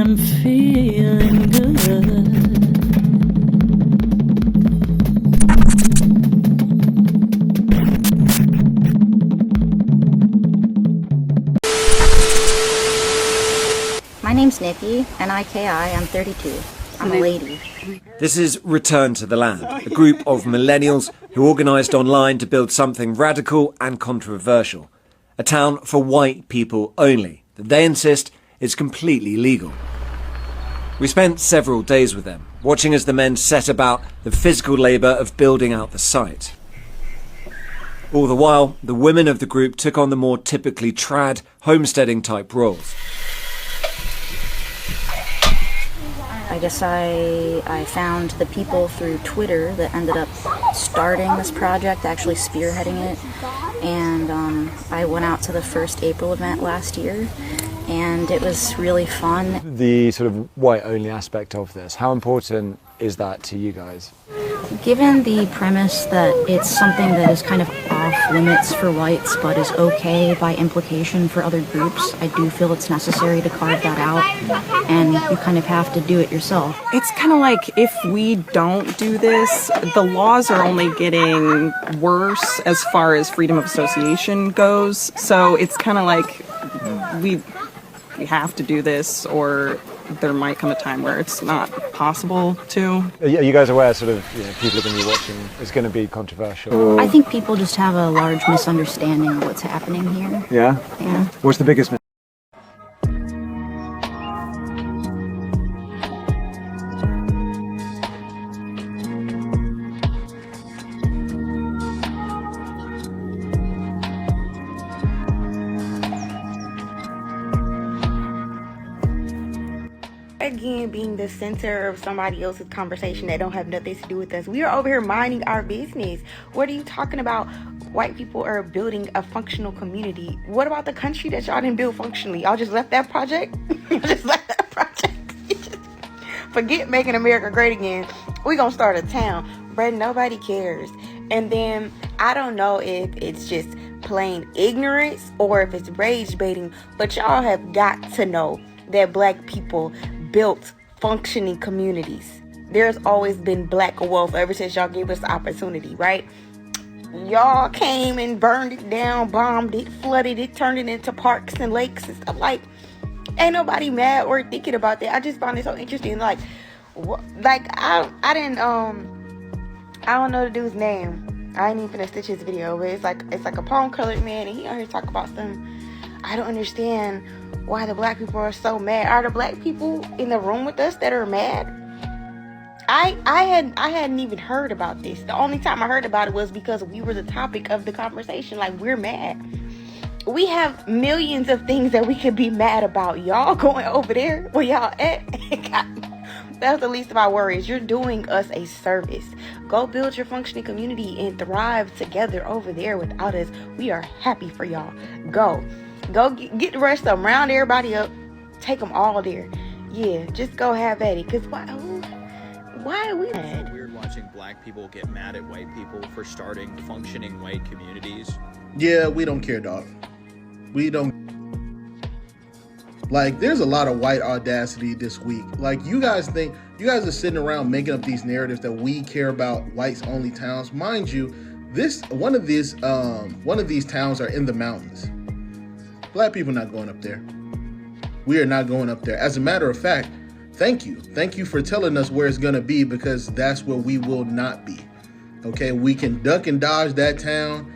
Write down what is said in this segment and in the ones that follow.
I'm feeling good. My name's Nikki, N-I-K-I, I'm 32. I'm a lady. This is Return to the Land, a group of millennials who organised online to build something radical and controversial. A town for white people only, that they insist is completely legal. We spent several days with them, watching as the men set about the physical labour of building out the site. All the while, the women of the group took on the more typically trad, homesteading type roles. I guess I found the people through Twitter that ended up starting this project, actually spearheading it, and I went out to the first April event last year, and it was really fun. The sort of white-only aspect of this, how important is that to you guys? Given the premise that it's something that is kind of off limits for whites but is okay by implication for other groups, I do feel it's necessary to carve that out, and you kind of have to do it yourself. It's kind of like if we don't do this, the laws are only getting worse as far as freedom of association goes. So it's kind of like we have to do this, or there might come a time where it's not possible to. Are you guys aware sort of, people are going to be watching, it's going to be controversial? I think people just have a large misunderstanding of what's happening here. Yeah? Yeah. What's the biggest Again, being the center of somebody else's conversation that don't have nothing to do with us. We are over here minding our business. What are you talking about? White people are building a functional community. What about the country that y'all didn't build functionally? Y'all just left that project? Forget making America great again. We gonna start a town. But nobody cares. And then I don't know if it's just plain ignorance or if it's rage baiting, but y'all have got to know that black people built functioning communities. There's always been black wealth ever since y'all gave us the opportunity, right? Y'all came and burned it down, bombed it, flooded it, turned it into parks and lakes and stuff. Like, ain't nobody mad or thinking about that. I just found it so interesting. Like I don't know the dude's name. I ain't even finna stitch his video, but it's like a palm colored man, and he out here talking about I don't understand why the black people are so mad. Are the black people in the room with us that are mad? I hadn't even heard about this. The only time I heard about it was because we were the topic of the conversation. Like, we're mad. We have millions of things that we could be mad about. Y'all going over there where y'all at? That's the least of our worries. You're doing us a service. Go build your functioning community and thrive together over there without us. We are happy for y'all. Go get the rest of them, round everybody up, take them all there. Yeah, just go have at it. Because why are we mad? It's weird watching black people get mad at white people for starting functioning white communities. Yeah, we don't care, dog. We don't. Like, there's a lot of white audacity this week. Like, you guys are sitting around making up these narratives that we care about whites only towns. Mind you, one of these towns are in the mountains. Black people not going up there. We are not going up there. As a matter of fact, thank you. Thank you for telling us where it's going to be, because that's where we will not be. Okay, we can duck and dodge that town.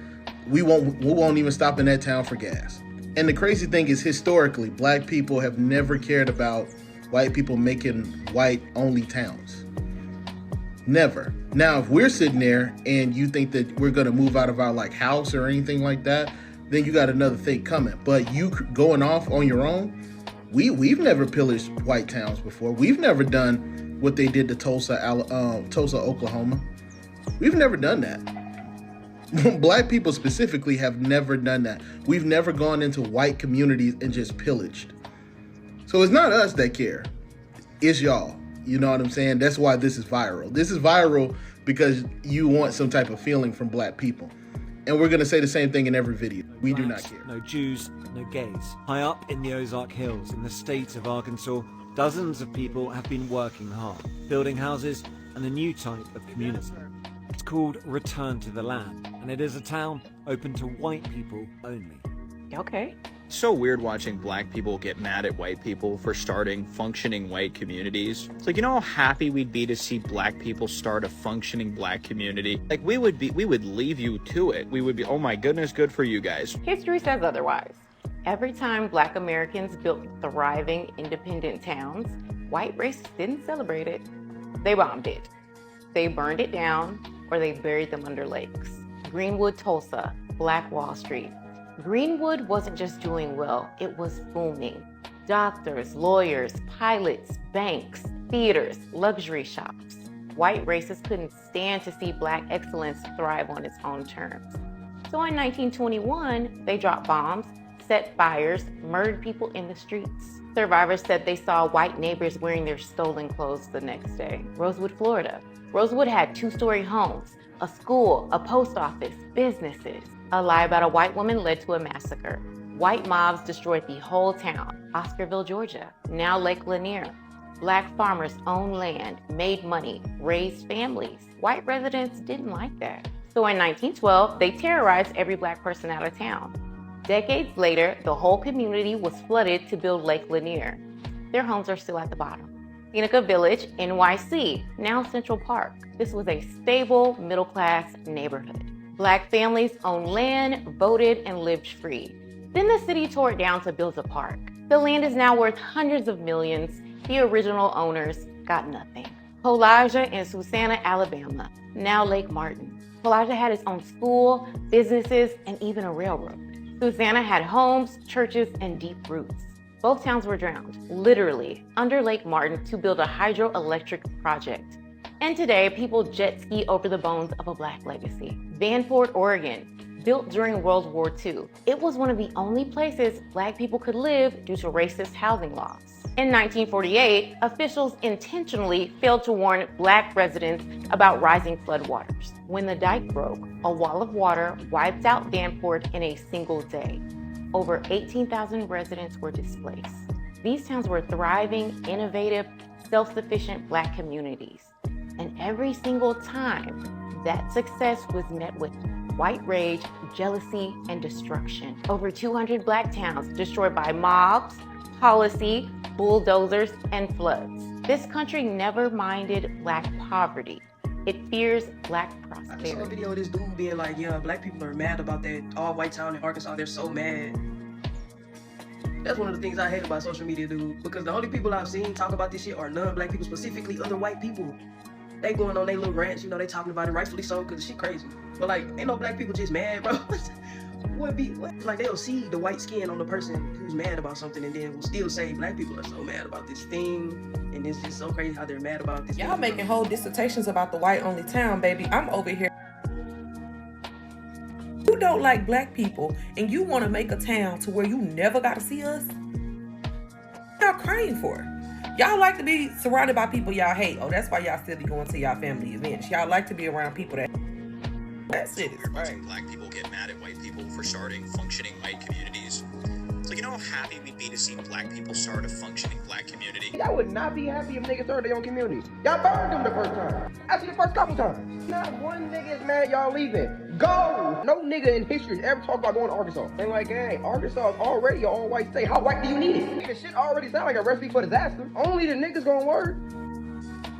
We won't even stop in that town for gas. And the crazy thing is, historically, black people have never cared about white people making white-only towns. Never. Now, if we're sitting there and you think that we're going to move out of our house or anything like that, then you got another thing coming. But you going off on your own, we've never pillaged white towns before. We've never done what they did to Tulsa, Oklahoma. We've never done that. Black people specifically have never done that. We've never gone into white communities and just pillaged. So it's not us that care. It's y'all. You know what I'm saying? That's why this is viral. This is viral because you want some type of feeling from black people. And we're going to say the same thing in every video. We do not care. No Jews, no gays. High up in the Ozark Hills, in the state of Arkansas, dozens of people have been working hard, building houses and a new type of community. It's called Return to the Land, and it is a town open to white people only. Okay. It's so weird watching black people get mad at white people for starting functioning white communities. It's like, you know how happy we'd be to see black people start a functioning black community? Like, we would leave you to it. We would be, oh my goodness, good for you guys. History says otherwise. Every time black Americans built thriving, independent towns, white racists didn't celebrate it. They bombed it. They burned it down, or they buried them under lakes. Greenwood, Tulsa, Black Wall Street. Greenwood wasn't just doing well, it was booming. Doctors, lawyers, pilots, banks, theaters, luxury shops. White racists couldn't stand to see black excellence thrive on its own terms. So in 1921, they dropped bombs, set fires, murdered people in the streets. Survivors said they saw white neighbors wearing their stolen clothes the next day. Rosewood, Florida. Rosewood had 2-story homes, a school, a post office, businesses. A lie about a white woman led to a massacre. White mobs destroyed the whole town. Oscarville, Georgia, now Lake Lanier. Black farmers owned land, made money, raised families. White residents didn't like that. So in 1912, they terrorized every black person out of town. Decades later, the whole community was flooded to build Lake Lanier. Their homes are still at the bottom. Seneca Village, NYC, now Central Park. This was a stable, middle-class neighborhood. Black families owned land, voted, and lived free. Then the city tore it down to build a park. The land is now worth hundreds of millions. The original owners got nothing. Polaja in Susanna, Alabama, now Lake Martin. Polaja had its own school, businesses, and even a railroad. Susanna had homes, churches, and deep roots. Both towns were drowned, literally, under Lake Martin to build a hydroelectric project. And today, people jet ski over the bones of a black legacy. Vanport, Oregon, built during World War II. It was one of the only places black people could live due to racist housing laws. In 1948, officials intentionally failed to warn black residents about rising floodwaters. When the dike broke, a wall of water wiped out Vanport in a single day. Over 18,000 residents were displaced. These towns were thriving, innovative, self-sufficient black communities. And every single time, that success was met with white rage, jealousy, and destruction. Over 200 black towns destroyed by mobs, policy, bulldozers, and floods. This country never minded black poverty. It fears black prosperity. I saw a video of this dude being like, yeah, black people are mad about that all-white town in Arkansas. They're so mad. That's one of the things I hate about social media, dude. Because the only people I've seen talk about this shit are non-black people, specifically other white people. They going on their little rants, you know, they talking about it, rightfully so, because the shit crazy. But like, ain't no black people just mad, bro. What? Like, they'll see the white skin on the person who's mad about something and then will still say black people are so mad about this thing, and it's just so crazy how they're mad about this. Y'all making whole dissertations about the white-only town, baby. I'm over here. You don't like black people, and you want to make a town to where you never got to see us? Y'all crying for it. Y'all like to be surrounded by people y'all hate. Oh, that's why y'all still be going to y'all family events. Y'all like to be around people that... That's it. Right. Black people get mad at white people for starting functioning white communities. It's like, you know how happy we'd be to see black people start a functioning black community? Y'all would not be happy if niggas started their own community. Y'all burned them the first time. Actually, the first couple times. Not one nigga is mad y'all leaving. Go! No nigga in history has ever talked about going to Arkansas. And like, hey, Arkansas is already an all-white state. How white do you need it? This shit already sound like a recipe for disaster. Only the niggas gonna work.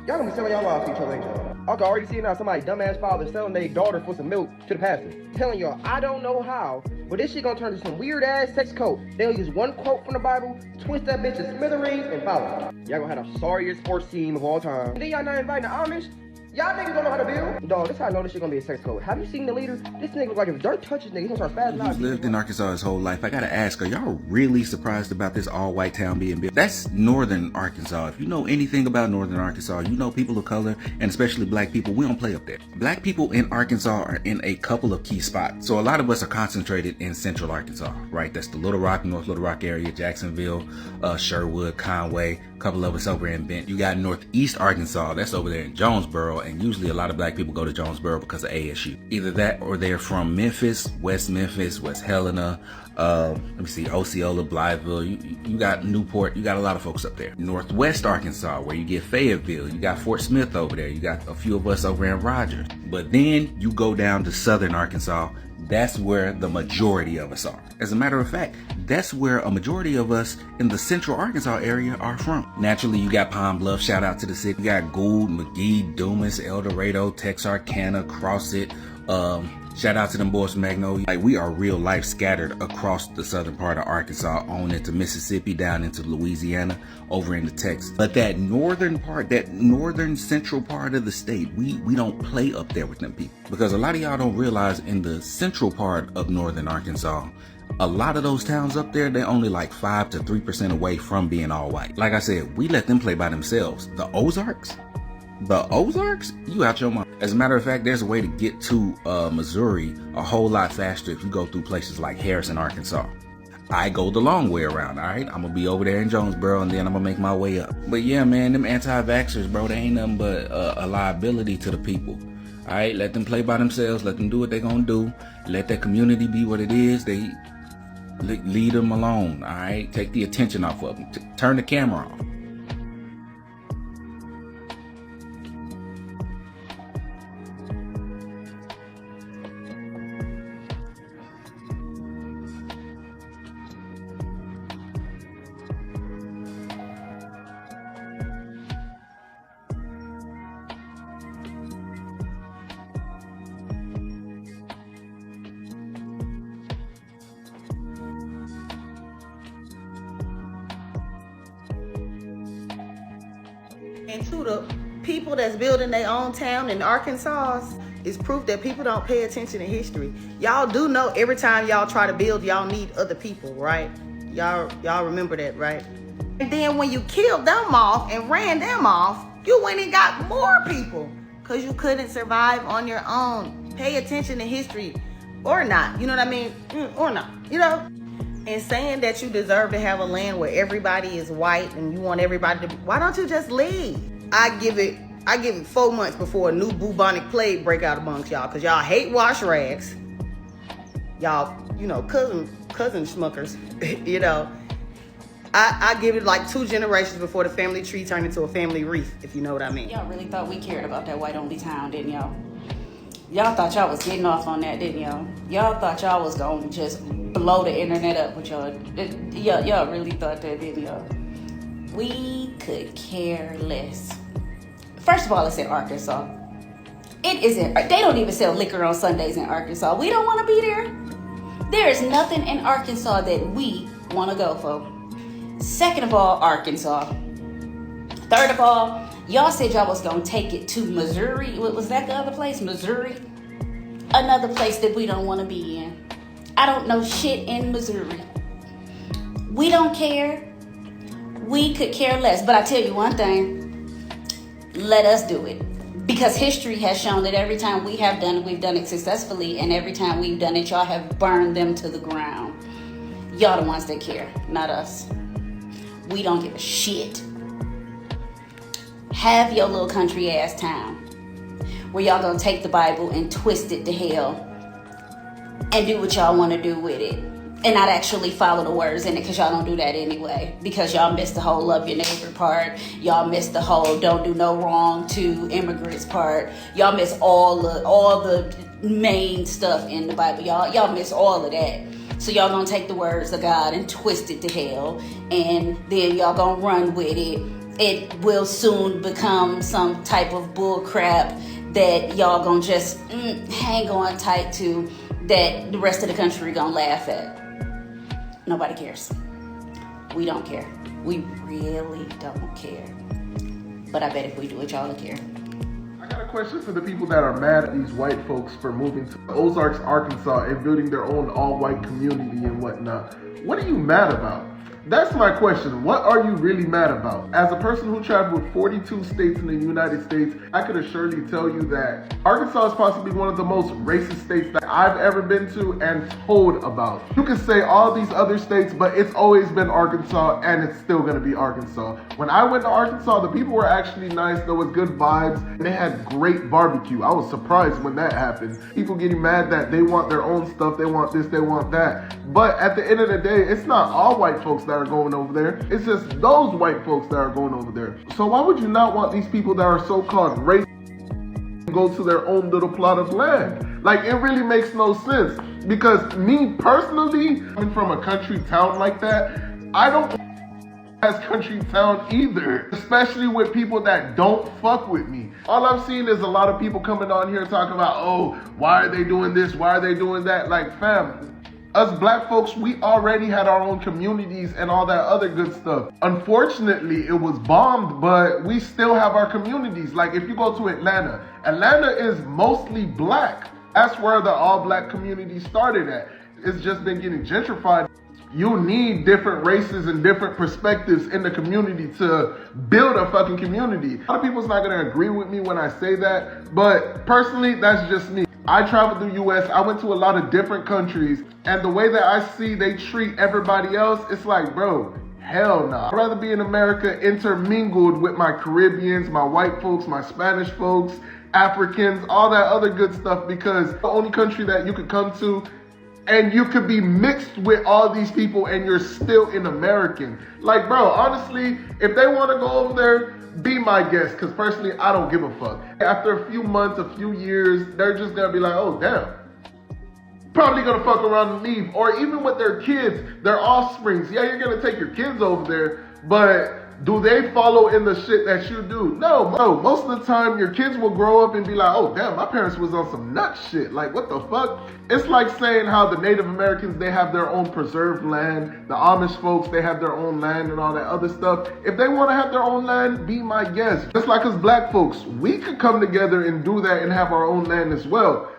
Y'all gonna be selling y'all lives to each other, ain't y'all? I can already see now somebody dumbass father selling their daughter for some milk to the pastor. Telling y'all, I don't know how, but this shit gonna turn to some weird ass sex code. They'll use one quote from the Bible, twist that bitch to smithereens, and follow. Y'all gonna have the sorriest sports team of all time. And then y'all not inviting the Amish? Y'all niggas don't know how to build. Dog, this how I know this shit gonna be a sex code. Have you seen the leader? This nigga look like if dirt touches nigga, he's gonna start spazzing out. He's lived in Arkansas his whole life. I gotta ask, are y'all really surprised about this all-white town being built? That's northern Arkansas. If you know anything about northern Arkansas, you know people of color, and especially black people, we don't play up there. Black people in Arkansas are in a couple of key spots. So a lot of us are concentrated in central Arkansas, right? That's the Little Rock, North Little Rock area, Jacksonville, Sherwood, Conway, a couple of us over in Bent. You got northeast Arkansas, that's over there in Jonesboro, and usually a lot of black people go to Jonesboro because of ASU. Either that or they're from Memphis, West Helena, let me see, Osceola, Blytheville, you got Newport, you got a lot of folks up there. Northwest Arkansas, where you get Fayetteville, you got Fort Smith over there, you got a few of us over in Rogers. But then you go down to Southern Arkansas, that's where the majority of us are. As a matter of fact, that's where a majority of us in the Central Arkansas area are from. Naturally, you got Pine Bluff, shout out to the city. You got Gould, McGee, Dumas, El Dorado, Texarkana, Crossit, shout out to them boys from Magnolia. Like, we are real life scattered across the southern part of Arkansas, on into Mississippi, down into Louisiana, over into Texas. But that northern part, that northern central part of the state, we don't play up there with them people. Because a lot of y'all don't realize in the central part of northern Arkansas, a lot of those towns up there, they're only like 5 to 3% away from being all white. Like I said, we let them play by themselves. The Ozarks, you out your mind. As a matter of fact, there's a way to get to Missouri a whole lot faster if you go through places like Harrison, Arkansas. I go the long way around, all right? I'm going to be over there in Jonesboro, and then I'm going to make my way up. But yeah, man, them anti-vaxxers, bro, they ain't nothing but a liability to the people. All right, let them play by themselves. Let them do what they're going to do. Let that community be what it is. They leave them alone, all right? Take the attention off of them. Turn the camera off. And to the people that's building their own town in Arkansas, is proof that people don't pay attention to history. Y'all do know every time y'all try to build, y'all need other people, right? Y'all remember that, right? And then when you killed them off and ran them off, you went and got more people because you couldn't survive on your own. Pay attention to history or not, you know what I mean? Or not, you know? And saying that you deserve to have a land where everybody is white and you want everybody to, why don't you just leave? I give it 4 months before a new bubonic plague break out amongst y'all, because y'all hate wash rags. Y'all, you know, cousin schmuckers, you know. I give it like 2 generations before the family tree turned into a family wreath, if you know what I mean. Y'all really thought we cared about that white-only town, didn't y'all? Y'all thought y'all was getting off on that, didn't y'all? Y'all thought y'all was gonna just blow the internet up with y'all. Y'all really thought that, didn't y'all? We could care less. First of all, it's in Arkansas. It isn't. They don't even sell liquor on Sundays in Arkansas. We don't want to be there. There is nothing in Arkansas that we want to go for. Second of all, Arkansas. Third of all, y'all said y'all was gonna take it to Missouri. What was that, the other place? Missouri? Another place that we don't want to be in. I don't know shit in Missouri. We don't care. We could care less. But I tell you one thing, let us do it. Because history has shown that every time we have done it, we've done it successfully. And every time we've done it, y'all have burned them to the ground. Y'all the ones that care, not us. We don't give a shit. Have your little country ass town where y'all gonna take the Bible and twist it to hell and do what y'all want to do with it and not actually follow the words in it, because y'all don't do that anyway, because y'all missed the whole love your neighbor part. Y'all missed the whole don't do no wrong to immigrants part. Y'all miss all the main stuff in the Bible. Y'all miss all of that. So y'all gonna take the words of God and twist it to hell, and then y'all gonna run with it. It will soon become some type of bull crap that y'all gonna just hang on tight to, that the rest of the country gonna laugh at. Nobody cares. We don't care. We really don't care. But I bet if we do it, y'all will care. I got a question for the people that are mad at these white folks for moving to Ozarks, Arkansas and building their own all-white community and whatnot. What are you mad about? That's my question. What are you really mad about? As a person who traveled 42 states in the United States, I could assuredly tell you that Arkansas is possibly one of the most racist states that I've ever been to and told about. You can say all these other states, but it's always been Arkansas and it's still gonna be Arkansas. When I went to Arkansas, the people were actually nice, there was good vibes, and they had great barbecue. I was surprised when that happened. People getting mad that they want their own stuff, they want this, they want that. But at the end of the day, it's not all white folks that are going over there. It's just those white folks that are going over there. So why would you not want these people that are so-called racist to go to their own little plot of land? Like, it really makes no sense. Because me personally, coming from a country town like that, I don't as country town either, especially with people that don't fuck with me. All I'm seeing is a lot of people coming on here talking about, oh, why are they doing this? Why are they doing that? Like, fam, us black folks, we already had our own communities and all that other good stuff. Unfortunately, it was bombed, but we still have our communities. Like, if you go to Atlanta, Atlanta is mostly black. That's where the all black community started at. It's just been getting gentrified. You need different races and different perspectives in the community to build a fucking community. A lot of people's not gonna agree with me when I say that, but personally, that's just me. I traveled the US, I went to a lot of different countries, and the way that I see they treat everybody else, it's like, bro, hell nah. I'd rather be in America intermingled with my Caribbeans, my white folks, my Spanish folks, Africans, all that other good stuff, because the only country that you could come to and you could be mixed with all these people and you're still an American. Like, bro, honestly, if they want to go over there, be my guest, because personally, I don't give a fuck. After a few months, a few years, they're just going to be like, oh, damn. Probably going to fuck around and leave. Or even with their kids, their offsprings. Yeah, you're going to take your kids over there, but do they follow in the shit that you do? No, bro. Most of the time, your kids will grow up and be like, oh, damn, my parents was on some nut shit. Like, what the fuck? It's like saying how the Native Americans, they have their own preserved land. The Amish folks, they have their own land and all that other stuff. If they want to have their own land, be my guest. Just like us black folks, we could come together and do that and have our own land as well.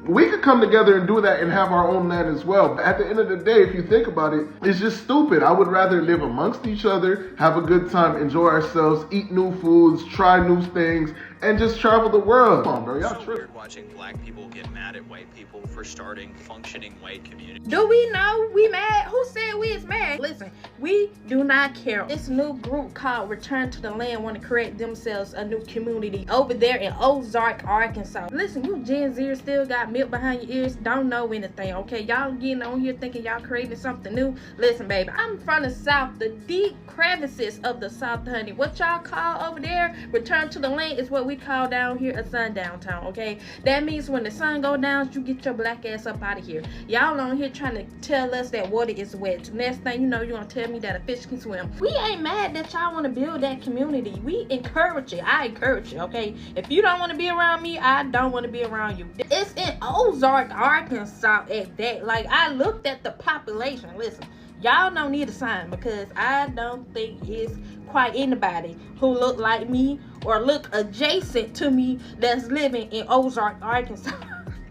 We could come together and do that and have our own land as well. But at the end of the day, if you think about it, it's just stupid. I would rather live amongst each other, have a good time, enjoy ourselves, eat new foods, try new things, and just travel the world. Come on, bro, y'all tripping. Weird watching black people get mad at white people for starting functioning white communities. Do we know we mad? Who said we is mad? Listen, we do not care. This new group called Return to the Land want to create themselves a new community over there in Ozark, Arkansas. Listen, you Gen Zers still got milk behind your ears, don't know anything, okay? Y'all getting on here thinking y'all creating something new. Listen, baby, I'm from the South, the deep crevices of the South, honey. What y'all call over there, Return to the Land, is what we call down here a sundown town, okay? That means when the sun go down, you get your black ass up out of here. Y'all on here trying to tell us that water is wet. Next thing you know, you're gonna tell me that a fish can swim. We ain't mad that y'all want to build that community. We encourage it. I encourage it, okay? If you don't want to be around me, I don't want to be around you. It's in Ozark, Arkansas at that. Like, I looked at the population. Listen, y'all don't need a sign, because I don't think it's quite anybody who look like me or look adjacent to me that's living in Ozark, Arkansas.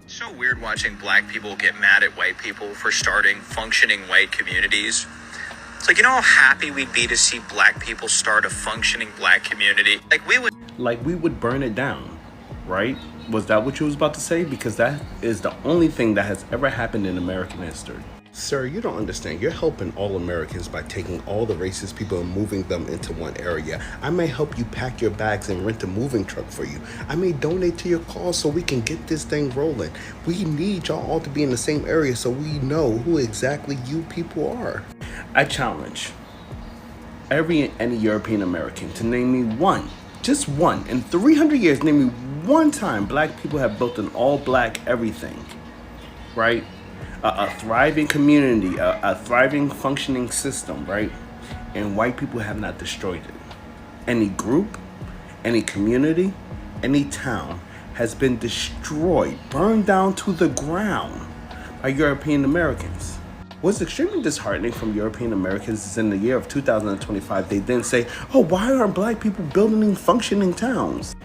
It's so weird watching black people get mad at white people for starting functioning white communities. It's like, you know how happy we'd be to see black people start a functioning black community? Like, we would burn it down, right? Was that what you was about to say? Because that is the only thing that has ever happened in American history. Sir, you don't understand. You're helping all Americans by taking all the racist people and moving them into one area. I may help you pack your bags and rent a moving truck for you. I may donate to your cause so we can get this thing rolling. We need y'all all to be in the same area so we know who exactly you people are. I challenge any European American to name me one, just one, in 300 years, name me one time black people have built an all-black everything, right? A thriving community, a thriving functioning system, right? And white people have not destroyed it. Any group, any community, any town has been destroyed, burned down to the ground by European Americans. What's extremely disheartening from European Americans is in the year of 2025, they then say, oh, why aren't black people building functioning towns?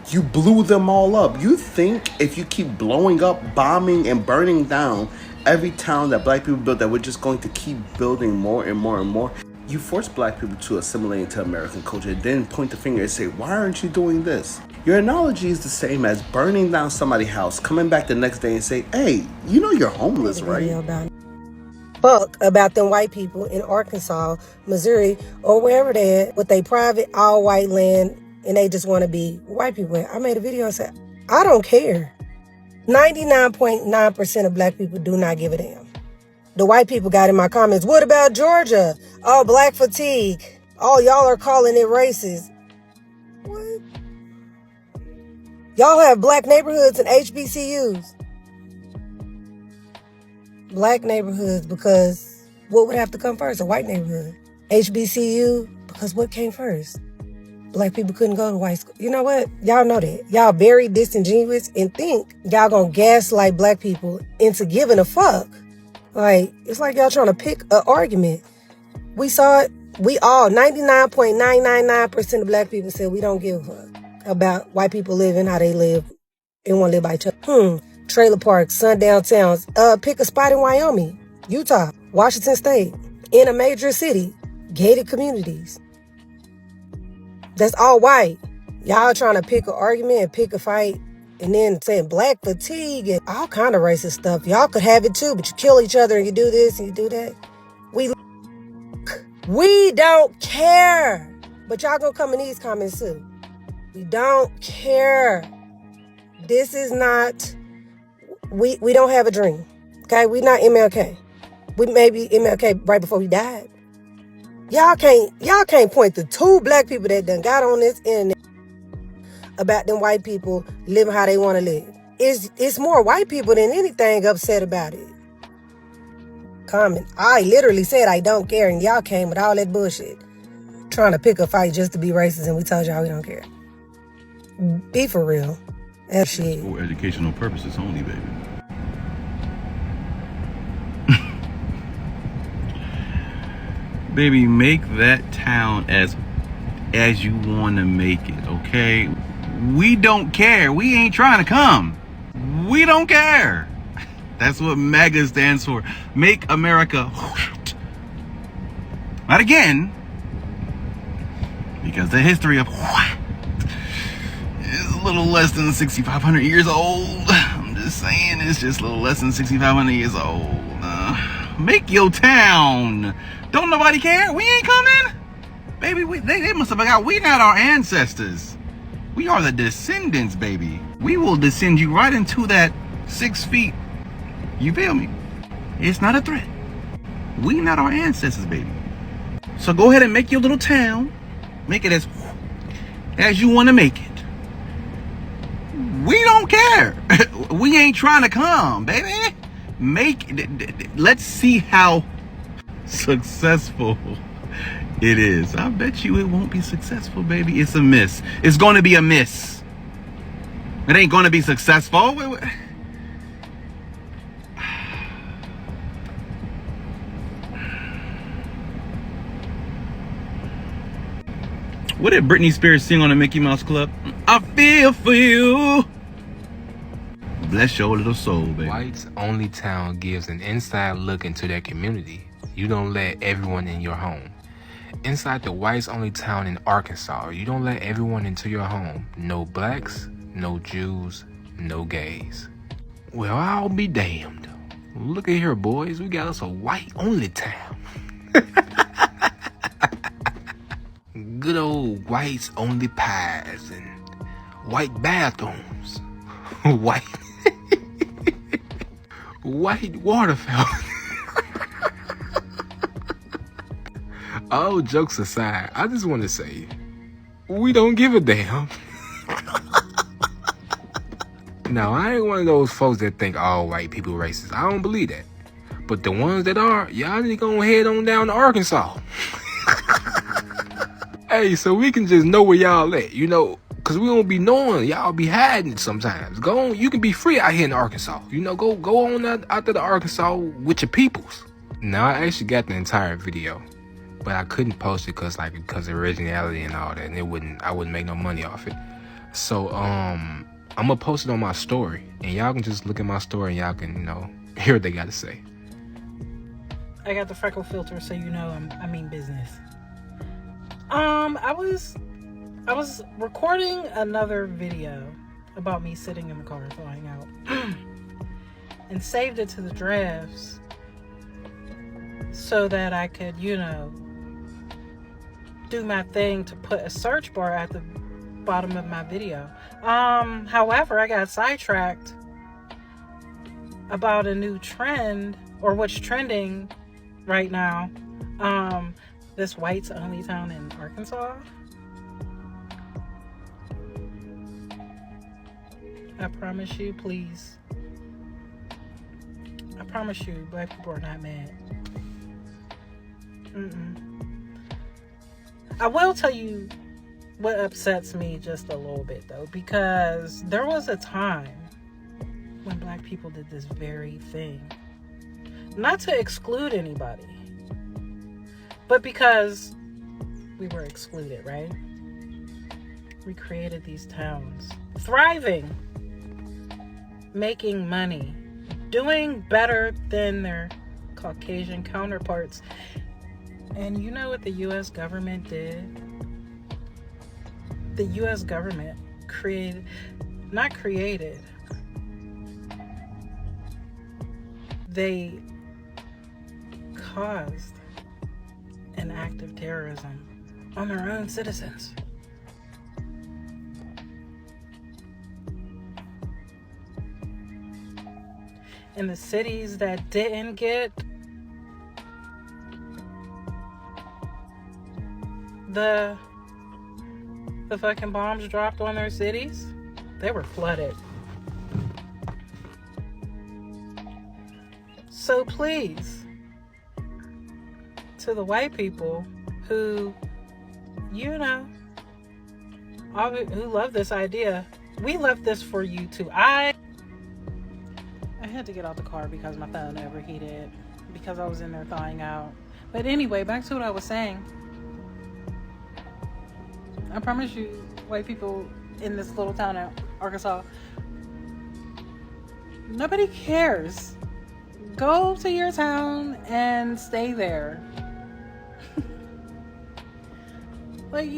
You blew them all up. You think if you keep blowing up, bombing, and burning down every town that black people built, that we're just going to keep building more and more and more? You force black people to assimilate into American culture, then point the finger and say, why aren't you doing this? Your analogy is the same as burning down somebody's house, coming back the next day and say, hey, you know you're homeless, right? Fuck about them white people in Arkansas, Missouri, or wherever they're at with a private all-white land and they just want to be white people. I made a video and said, I don't care. 99.9% of black people do not give a damn. The white people got in my comments, what about Georgia? Oh, black fatigue. Oh, y'all are calling it racist. What? Y'all have black neighborhoods and HBCUs. Black neighborhoods because what would have to come first? A white neighborhood. HBCU because what came first? Black people couldn't go to white school. You know what? Y'all know that. Y'all very disingenuous and think y'all gonna gaslight black people into giving a fuck. Like, it's like y'all trying to pick an argument. We saw it. We all, 99.999% of black people said we don't give a fuck about white people living how they live and want to live by each other. Trailer parks, sundown towns. Pick a spot in Wyoming, Utah, Washington State, in a major city, gated communities. That's all white. Y'all trying to pick an argument and pick a fight and then saying black fatigue and all kind of racist stuff. Y'all could have it too, but you kill each other and you do this and you do that. We don't care. But y'all gonna come in these comments too. We don't care. This is not, we don't have a dream. Okay, we not MLK. We may be MLK right before he died. Y'all can't point to 2 black people that done got on this internet about them white people living how they want to live. It's more white people than anything upset about it. Comment. I literally said I don't care and y'all came with all that bullshit. Trying to pick a fight just to be racist and we told y'all we don't care. Be for real. That shit. For educational purposes only, baby. Baby, make that town as you want to make it, okay? We don't care. We ain't trying to come. We don't care. That's what MAGA stands for. Make America not again, because the history of is a little less than 6,500 years old. I'm just saying, it's just a little less than 6,500 years old. Make your town. Don't nobody care? We ain't coming? Baby, they must have forgot we not our ancestors. We are the descendants, baby. We will descend you right into that 6 feet. You feel me? It's not a threat. We not our ancestors, baby. So go ahead and make your little town. Make it as you want to make it. We don't care. We ain't trying to come, baby. Let's see how successful it is. I bet you it won't be successful, baby. It's a miss. It's going to be a miss. It ain't going to be successful. What did Britney Spears sing on the Mickey Mouse Club? I feel for you. Bless your little soul, baby. Whites Only Town gives an inside look into their community. You don't let everyone in your home. Inside the Whites Only Town in Arkansas, you don't let everyone into your home. No blacks, no Jews, no gays. Well, I'll be damned. Look at here, boys. We got us a white only town. Good old whites only pies and white bathrooms. White water fountain. All jokes aside, I just want to say, we don't give a damn. Now, I ain't one of those folks that think all white people racist. I don't believe that. But the ones that are, y'all need to go head on down to Arkansas. Hey, so we can just know where y'all at, you know, because we don't be knowing. Y'all be hiding sometimes. Go on, you can be free out here in Arkansas. You know, go on out to the Arkansas with your peoples. Now, I actually got the entire video, but I couldn't post it because of originality and all that, and I wouldn't make no money off it. So, I'm gonna post it on my story, and y'all can just look at my story and y'all can, you know, hear what they got to say. I got the freckle filter, so you know I mean business. I was recording another video about me sitting in the car flying out and saved it to the drafts so that I could, you know, do my thing to put a search bar at the bottom of my video. However, I got sidetracked about a new trend, or what's trending right now. This whites only town in Arkansas. I promise you, please. I promise you, black people are not mad. I will tell you what upsets me just a little bit, though, because there was a time when black people did this very thing. Not to exclude anybody, but because we were excluded, right? We created these towns, thriving, making money, doing better than their Caucasian counterparts. And you know what the U.S. government did? The U.S. government they caused an act of terrorism on their own citizens. In the cities that didn't get the fucking bombs dropped on their cities, they were flooded. So please, to the white people who, you know, who love this idea, we left this for you too. I had to get out the car because my phone overheated because I was in there thawing out. But anyway, back to what I was saying. I promise you, white people in this little town in Arkansas, nobody cares. Go to your town and stay there. Like,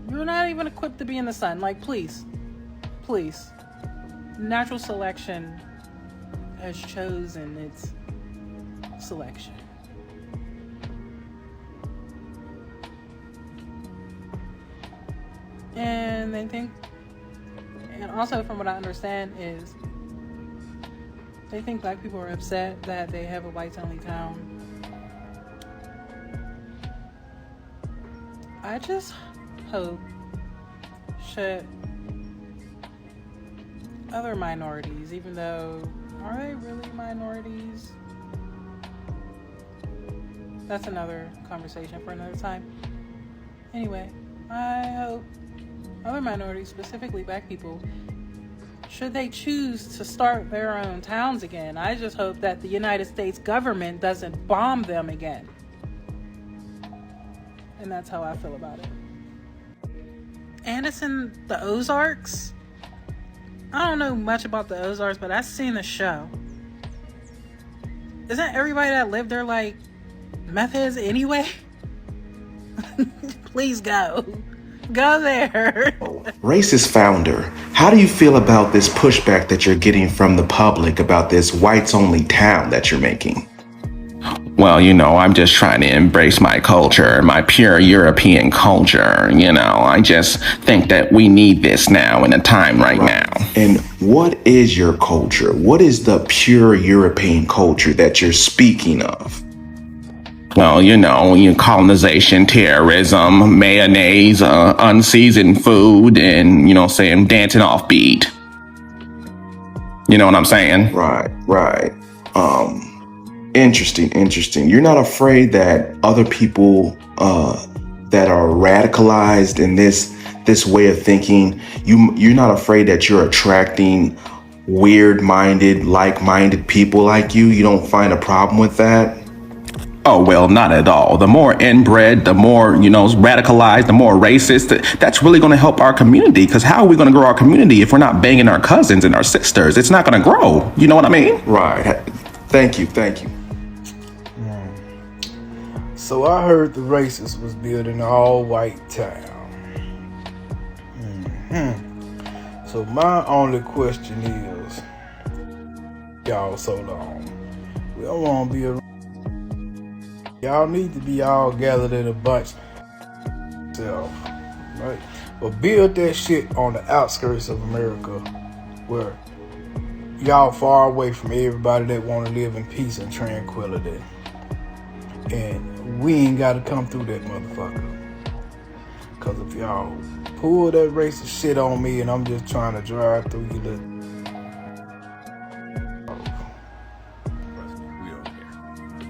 you're not even equipped to be in the sun. Like, please. Natural selection has chosen its selection. And they think, and also from what I understand is, they think black people are upset that they have a whites only town. I just hope shit other minorities, even though, are they really minorities? That's another conversation for another time. Anyway, I hope other minorities, specifically black people, should they choose to start their own towns again, I just hope that the United States government doesn't bomb them again. And that's how I feel about it. And it's in the Ozarks. I don't know much about the Ozarks, but I've seen the show. Isn't everybody that lived there like meth heads anyway? Please go. Go there. Racist founder, how do you feel about this pushback that you're getting from the public about this whites-only town that you're making? Well, you know, I'm just trying to embrace my culture, my pure European culture. You know, I just think that we need this now in a time right now. And what is your culture? What is the pure European culture that you're speaking of? Well, you know, colonization, terrorism, mayonnaise, unseasoned food, and, you know, saying dancing off beat. You know what I'm saying? Right. Interesting. You're not afraid that other people that are radicalized in this way of thinking, you're not afraid that you're attracting weird-minded, like-minded people like you? You don't find a problem with that? Oh, well, not at all. The more inbred, the more, you know, radicalized, the more racist, that's really going to help our community. Because how are we going to grow our community if we're not banging our cousins and our sisters? It's not going to grow. You know what I mean? Right. Thank you. So I heard the racists was building an all-white town. So my only question is, y'all so long. We don't want to be a... Y'all need to be all gathered in a bunch. Right? But build that shit on the outskirts of America where y'all far away from everybody that want to live in peace and tranquility. And we ain't got to come through that motherfucker. Because if y'all pull that racist shit on me and I'm just trying to drive through you,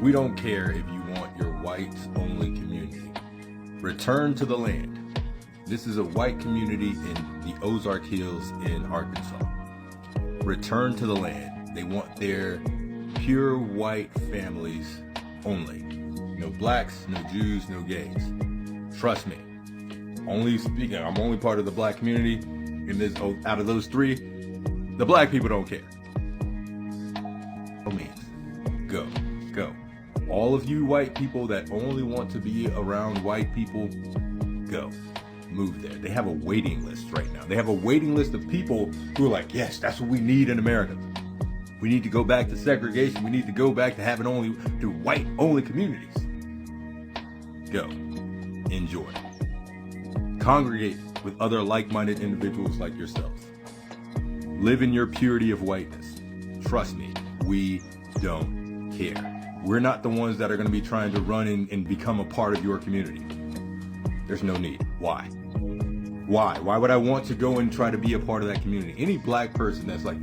We don't care if you want your whites-only community. Return to the land. This is a white community in the Ozark Hills in Arkansas. Return to the land. They want their pure white families only. No blacks, no Jews, no gays. Trust me. Only speaking, I'm only part of the black community. In this, out of those three, the black people don't care. No means. Go. All of you white people that only want to be around white people, go. Move there. They have a waiting list right now. They have a waiting list of people who are like, yes, that's what we need in America. We need to go back to segregation. We need to go back to having only white-only communities. Go. Enjoy. Congregate with other like-minded individuals like yourselves. Live in your purity of whiteness. Trust me, we don't care. We're not the ones that are going to be trying to run in and become a part of your community. There's no need. Why? Why would I want to go and try to be a part of that community? Any black person that's like,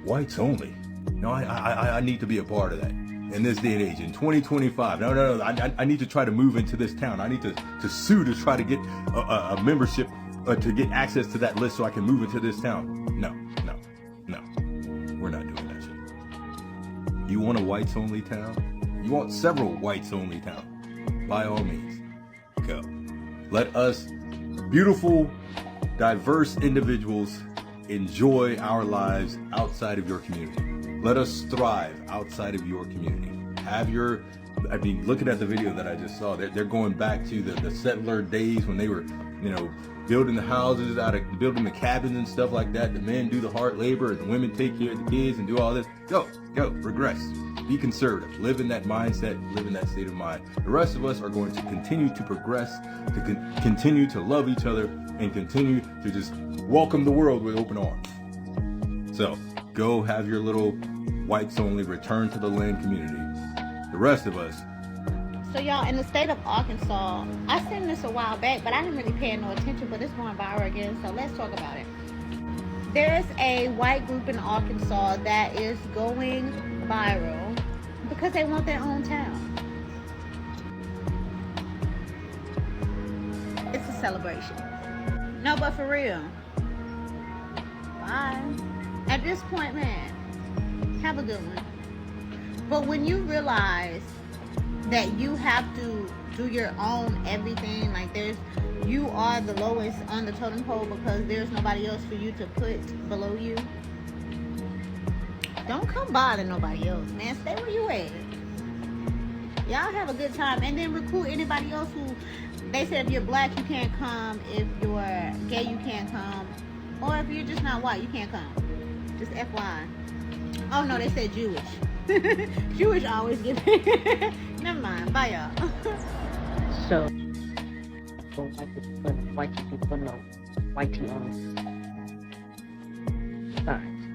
whites only. No, I need to be a part of that. In this day and age, in 2025, no, I need to try to move into this town. I need to sue to try to get a membership, to get access to that list so I can move into this town. No. We're not doing that shit. You want a whites-only town? You want several whites-only towns? By all means, go. Let us, beautiful, diverse individuals, enjoy our lives outside of your community. Let us thrive outside of your community. Looking at the video that I just saw, they're going back to the settler days when they were, building the houses, building the cabins and stuff like that. The men do the hard labor and the women take care of the kids and do all this. Go, regress. Be conservative. Live in that mindset, live in that state of mind. The rest of us are going to continue to progress, to continue to love each other, and continue to just welcome the world with open arms. So, go have your little whites only return to the land community. The rest of us. So y'all, in the state of Arkansas, I seen this a while back, but I didn't really pay no attention, but it's going viral again, so let's talk about it. There's a white group in Arkansas that is going viral because they want their own town. It's a celebration. No, but for real. Bye. At this point, man, have a good one. But when you realize that you have to do your own everything, like you are the lowest on the totem pole because there's nobody else for you to put below you. Don't come bother nobody else, man. Stay where you at. Y'all have a good time, and then recruit anybody else who they said if you're black you can't come, if you're gay you can't come, or if you're just not white you can't come. Just FYI. Oh no, they said Jewish. Jewish always get never mind. Bye y'all. So white people know white people signs.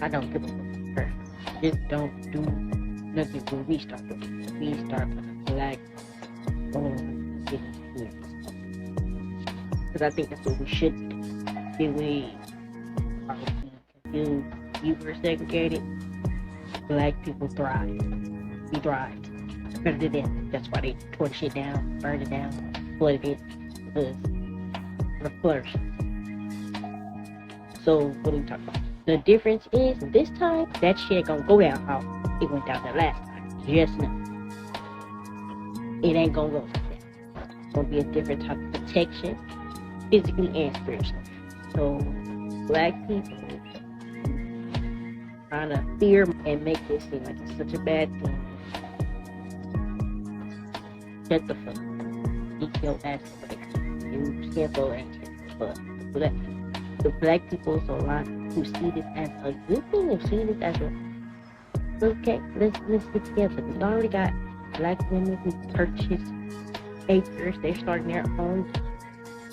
I don't give a fuck. Just don't do nothing when we start doing. We start with a black owned business. Because I think that's what we should do. The way you were segregated, black people thrive. We thrived. Better than them. That's why they tore the shit down, burned it down, flooded it, because we're flourishing. So what are we talking about? The difference is this time that shit ain't gonna go down how it went down the last time. Just know. It ain't gonna go like that. It's gonna be a different type of protection, physically and spiritually. So black people trying to fear and make this seem like it's such a bad thing. Shut the fuck up. Get your ass over there. You simple ain't it? But the black people is a lot who see this as a good thing, who see this as a okay, let's get together. We already got black women who purchase acres. They're starting their own,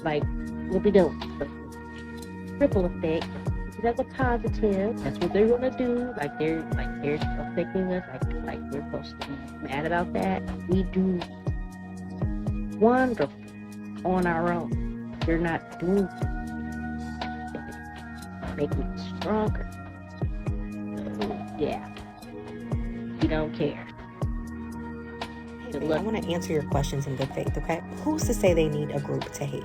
like, what we doing? Ripple effect. That's a positive. That's what they're gonna do. Like they're affecting us. Like we're supposed to be mad about that. We do wonderful on our own. They're not doing it. Making it stronger. So, yeah. We don't care. Hey, I want to answer your questions in good faith, okay? Who's to say they need a group to hate?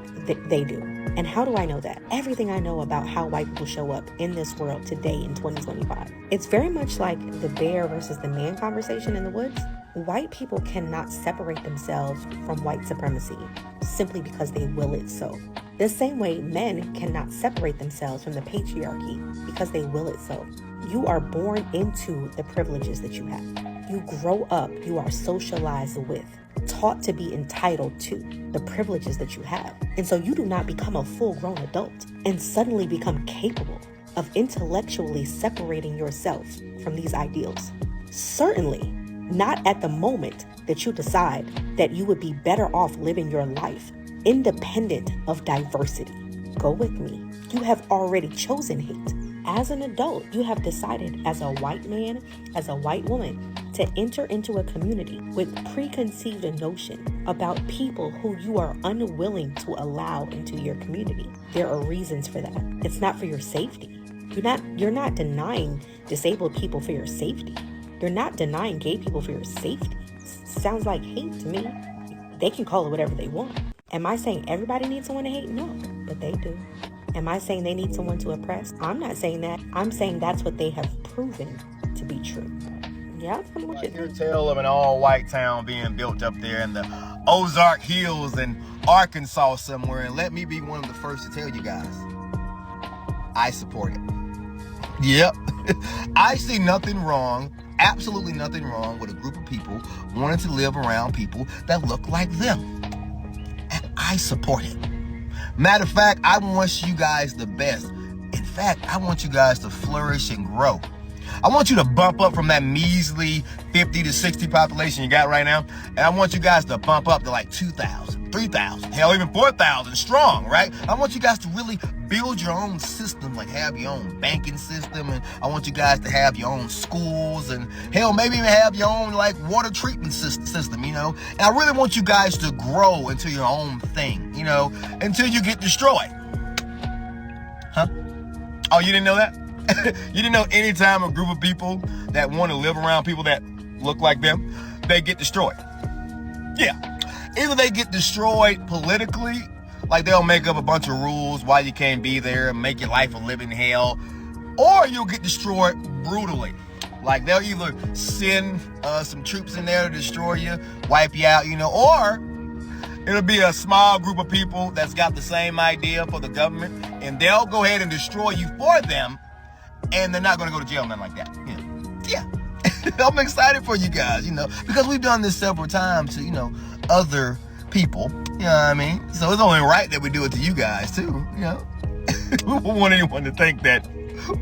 They do. And how do I know that? Everything I know about how white people show up in this world today in 2025. It's very much like the bear versus the man conversation in the woods. White people cannot separate themselves from white supremacy simply because they will it so. The same way men cannot separate themselves from the patriarchy because they will it so. You are born into the privileges that you have. You grow up, you are socialized with, taught to be entitled to the privileges that you have. And so you do not become a full-grown adult and suddenly become capable of intellectually separating yourself from these ideals. Certainly not at the moment that you decide that you would be better off living your life independent of diversity. Go with me. You have already chosen hate. As an adult, you have decided as a white man, as a white woman, to enter into a community with preconceived notion about people who you are unwilling to allow into your community. There are reasons for that. It's not for your safety. You're not denying disabled people for your safety. You're not denying gay people for your safety. Sounds like hate to me. They can call it whatever they want. Am I saying everybody needs someone to hate? No, but they do. Am I saying they need someone to oppress? I'm not saying that. I'm saying that's what they have proven to be true. Yeah, I'm what you hear tale of an all-white town being built up there in the Ozark Hills in Arkansas somewhere, and let me be one of the first to tell you guys, I support it. Yep. I see nothing wrong, absolutely nothing wrong with a group of people wanting to live around people that look like them. And I support it. Matter of fact, I want you guys the best. In fact, I want you guys to flourish and grow. I want you to bump up from that measly 50 to 60 population you got right now. And I want you guys to bump up to like 2,000, 3,000, hell, even 4,000 strong, right? I want you guys to really build your own system, like have your own banking system. And I want you guys to have your own schools and hell, maybe even have your own like water treatment system, you know? And I really want you guys to grow into your own thing, you know, until you get destroyed. Huh? Oh, you didn't know that? You didn't know anytime a group of people that want to live around people that look like them, they get destroyed. Yeah. Either they get destroyed politically, like they'll make up a bunch of rules why you can't be there and make your life a living hell, or you'll get destroyed brutally. Like they'll either send some troops in there to destroy you, wipe you out, you know, or it'll be a small group of people that's got the same idea for the government, and they'll go ahead and destroy you for them, and they're not going to go to jail, nothing like that. Yeah. I'm excited for you guys, you know, because we've done this several times to, you know, other people, you know what I mean? So it's only right that we do it to you guys, too, you know? We don't want anyone to think that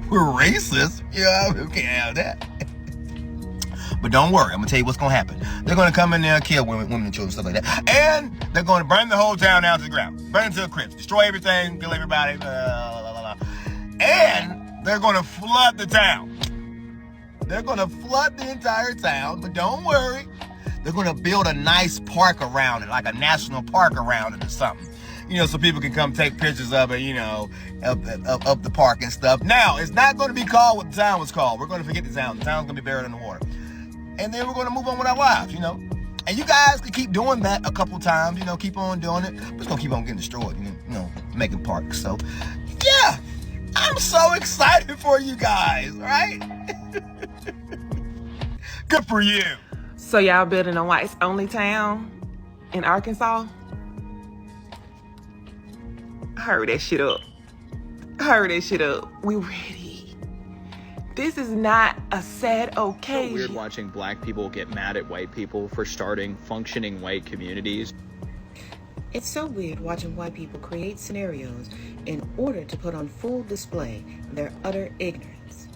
we're racist, you know, we can't have that. But don't worry, I'm going to tell you what's going to happen. They're going to come in there and kill women and children, stuff like that. And they're going to burn the whole town down to the ground. Burn it to a crisp. Destroy everything, kill everybody, And they're going to flood the town. They're going to flood the entire town, but don't worry. They're going to build a nice park around it, like a national park around it or something. You know, so people can come take pictures of it, you know, of the park and stuff. Now, it's not going to be called what the town was called. We're going to forget the town. The town's going to be buried in the water. And then we're going to move on with our lives, you know. And you guys can keep doing that a couple times, you know, keep on doing it. But it's going to keep on getting destroyed, you know, making parks. So, yeah. I'm so excited for you guys, right? Good for you. So y'all building a whites only town in Arkansas? Hurry that shit up. Hurry that shit up. We ready. This is not a sad It's so occasion. weird watching black people get mad at white people for starting functioning white communities. It's so weird watching white people create scenarios in order to put on full display their utter ignorance.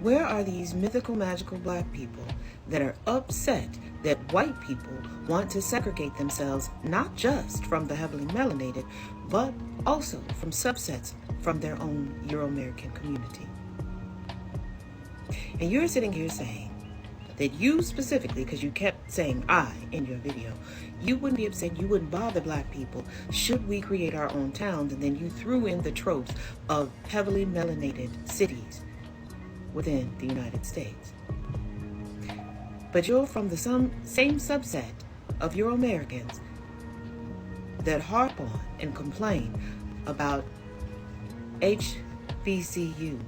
Where are these mythical, magical black people that are upset that white people want to segregate themselves not just from the heavily melanated, but also from subsets from their own Euro-American community? And you're sitting here saying that you specifically, because you kept saying I in your video, you wouldn't be upset, you wouldn't bother black people should we create our own towns, and then you threw in the tropes of heavily melanated cities within the United States. But you're from the same subset of Euro-Americans that harp on and complain about HBCUs,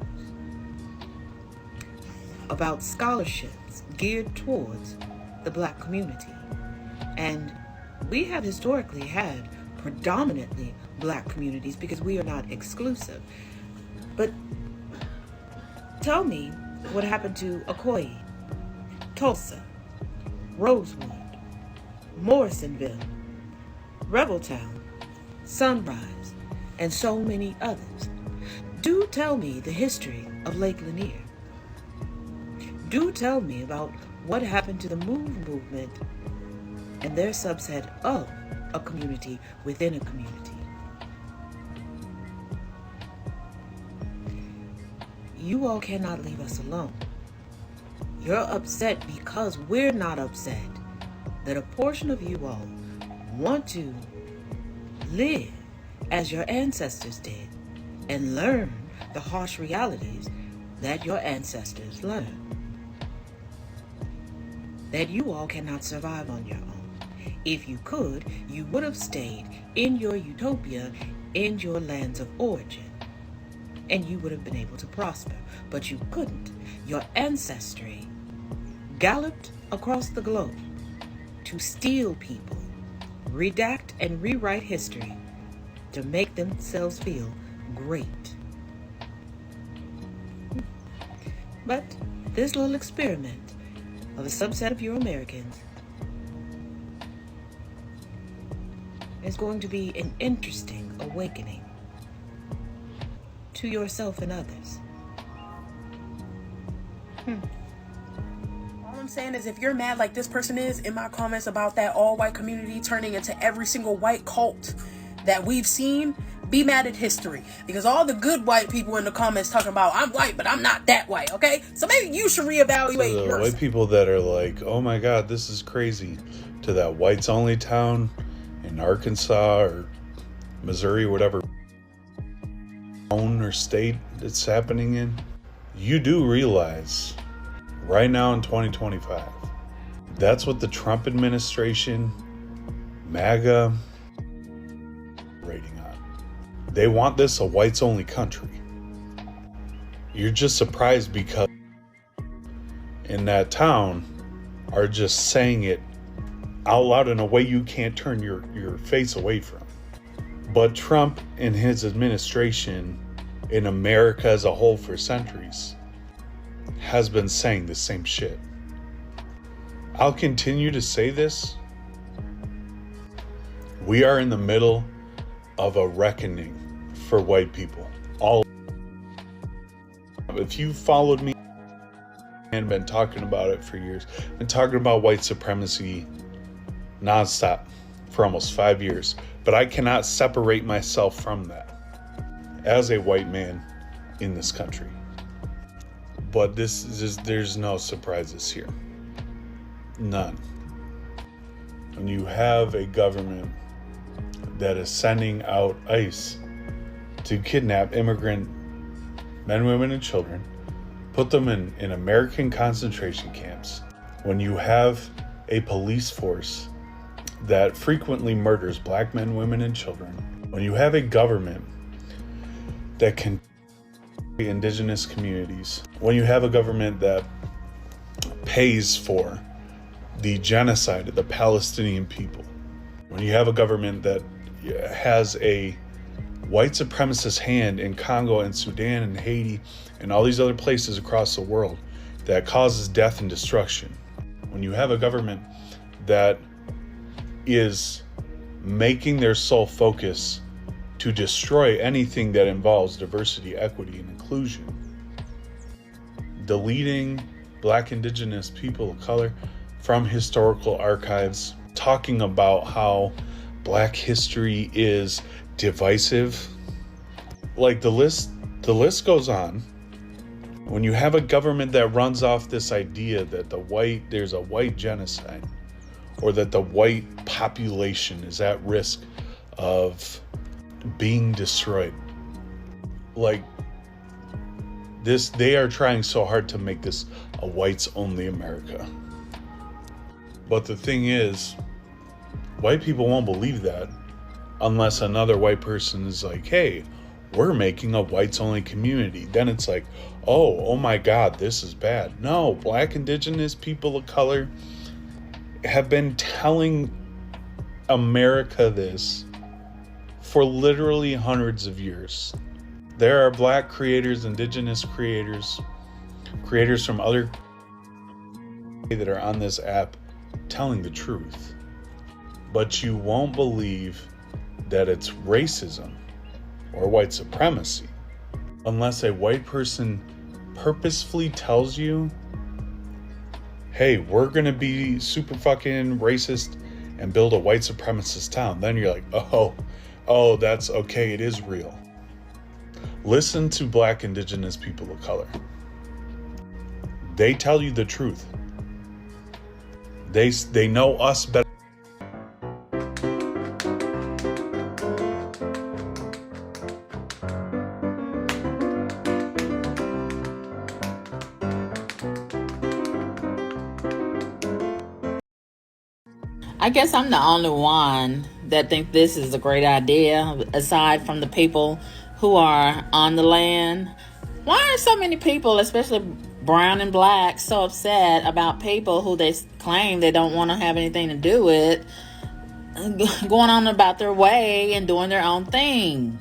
about scholarships geared towards the black community. And we have historically had predominantly black communities because we are not exclusive. But tell me what happened to Ocoee, Tulsa, Rosewood, Morrisonville, Rebeltown, Sunrise, and so many others. Do tell me the history of Lake Lanier. Do tell me about what happened to the MOVE movement and their subset of a community within a community. You all cannot leave us alone. You're upset because we're not upset that a portion of you all want to live as your ancestors did and learn the harsh realities that your ancestors learned. That you all cannot survive on your own. If you could, you would have stayed in your utopia, in your lands of origin, and you would have been able to prosper. But you couldn't. Your ancestry galloped across the globe to steal people, redact and rewrite history to make themselves feel great. But this little experiment of a subset of Euro-Americans is going to be an interesting awakening to yourself and others. All I'm saying is if you're mad like this person is in my comments about that all-white community turning into every single white cult that we've seen, be mad at history. Because all the good white people in the comments talking about, I'm white, but I'm not that white, okay? So maybe you should reevaluate The yourself. white people that are like, oh my God, this is crazy, to that whites only town in Arkansas or Missouri, whatever town or state it's happening in, you do realize right now in 2025, that's what the Trump administration, MAGA, rating on. They want this a whites only country. You're just surprised because in that town are just saying it out loud in a way you can't turn your face away from. But Trump and his administration in America as a whole for centuries has been saying the same shit. I'll continue to say this. We are in the middle of a reckoning for white people. If you followed me and been talking about it for years, been talking about white supremacy nonstop for almost 5 years, but I cannot separate myself from that as a white man in this country. But there's no surprises here. None. When you have a government that is sending out ICE to kidnap immigrant men, women, and children, put them in American concentration camps, when you have a police force that frequently murders black men, women, and children, when you have a government that can indigenous communities, when you have a government that pays for the genocide of the Palestinian people, when you have a government that has a white supremacist hand in Congo and Sudan and Haiti and all these other places across the world that causes death and destruction. When you have a government that is making their sole focus to destroy anything that involves diversity, equity, and inclusion, deleting Black, Indigenous people of color from historical archives, talking about how Black history is divisive. Like the list goes on. When you have a government that runs off this idea that there's a white genocide, or that the white population is at risk of being destroyed. Like this, they are trying so hard to make this a whites only America. But the thing is, white people won't believe that unless another white person is like, hey, we're making a whites only community. Then it's like, oh my God, this is bad. No, Black, Indigenous people of color have been telling America this for literally hundreds of years. There are Black creators, Indigenous creators, creators from other that are on this app telling the truth. But you won't believe that it's racism or white supremacy unless a white person purposefully tells you, hey, we're gonna be super fucking racist and build a white supremacist town. Then you're like, oh, that's okay, it is real. Listen to Black, Indigenous people of color. They tell you the truth. They know us better. I guess I'm the only one that think this is a great idea, aside from the people who are on the land. Why are so many people, especially brown and black, so upset about people who they claim they don't want to have anything to do with, going on about their way and doing their own thing?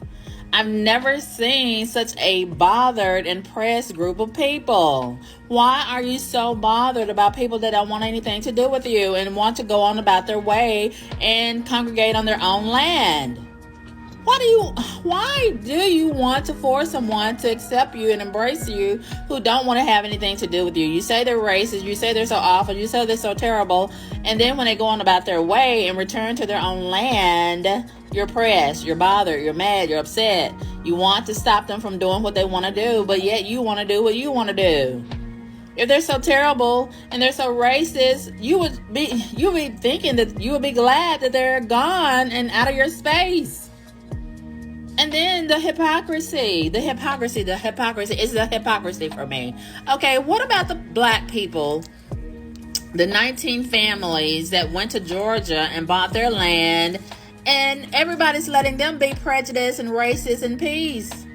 I've never seen such a bothered and pressed group of people. Why are you so bothered about people that don't want anything to do with you and want to go on about their way and congregate on their own land? Why do you want to force someone to accept you and embrace you who don't want to have anything to do with you? You say they're racist, you say they're so awful, you say they're so terrible, and then when they go on about their way and return to their own land, you're pressed, you're bothered, you're mad, you're upset. You want to stop them from doing what they want to do, but yet you want to do what you want to do. If they're so terrible and they're so racist, you would be thinking that you would be glad that they're gone and out of your space. And then the hypocrisy is the hypocrisy for me. Okay, what about the black people, the 19 families that went to Georgia and bought their land, and everybody's letting them be prejudiced and racist in peace?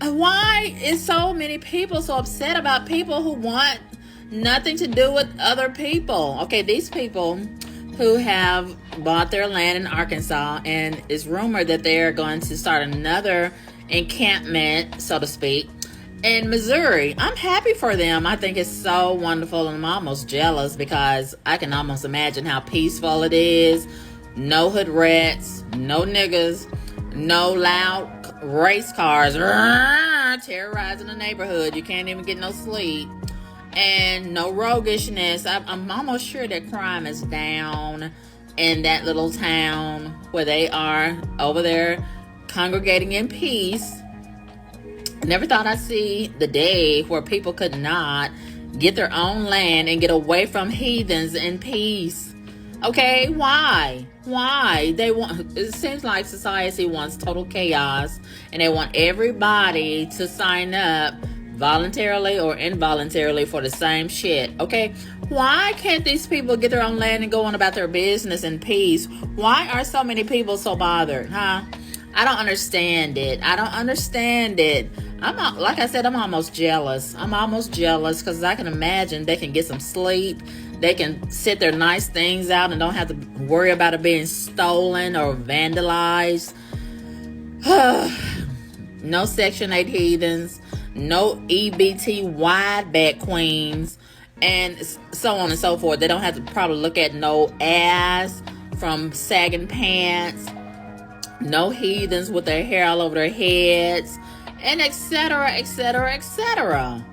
Why is so many people so upset about people who want nothing to do with other people? Okay, these people who have bought their land in Arkansas, and it's rumored that they're going to start another encampment, so to speak, in Missouri. I'm happy for them. I think it's so wonderful, and I'm almost jealous because I can almost imagine how peaceful it is. No hood rats, no niggas, no loud race cars terrorizing the neighborhood. You can't even get no sleep. And no roguishness. I'm almost sure that crime is down in that little town where they are over there congregating in peace. Never thought I'd see the day where people could not get their own land and get away from heathens in peace. Okay, why? It seems like society wants total chaos, and they want everybody to sign up voluntarily or involuntarily for the same shit. Okay, why can't these people get their own land and go on about their business in peace? Why are so many people so bothered, huh? I don't understand it. Like I said, I'm almost jealous. Because I can imagine they can get some sleep. They can sit their nice things out and don't have to worry about it being stolen or vandalized. No Section 8 heathens, no EBT wide back queens, and so on and so forth. They don't have to probably look at no ass from sagging pants, no heathens with their hair all over their heads, and etc., etc., etc.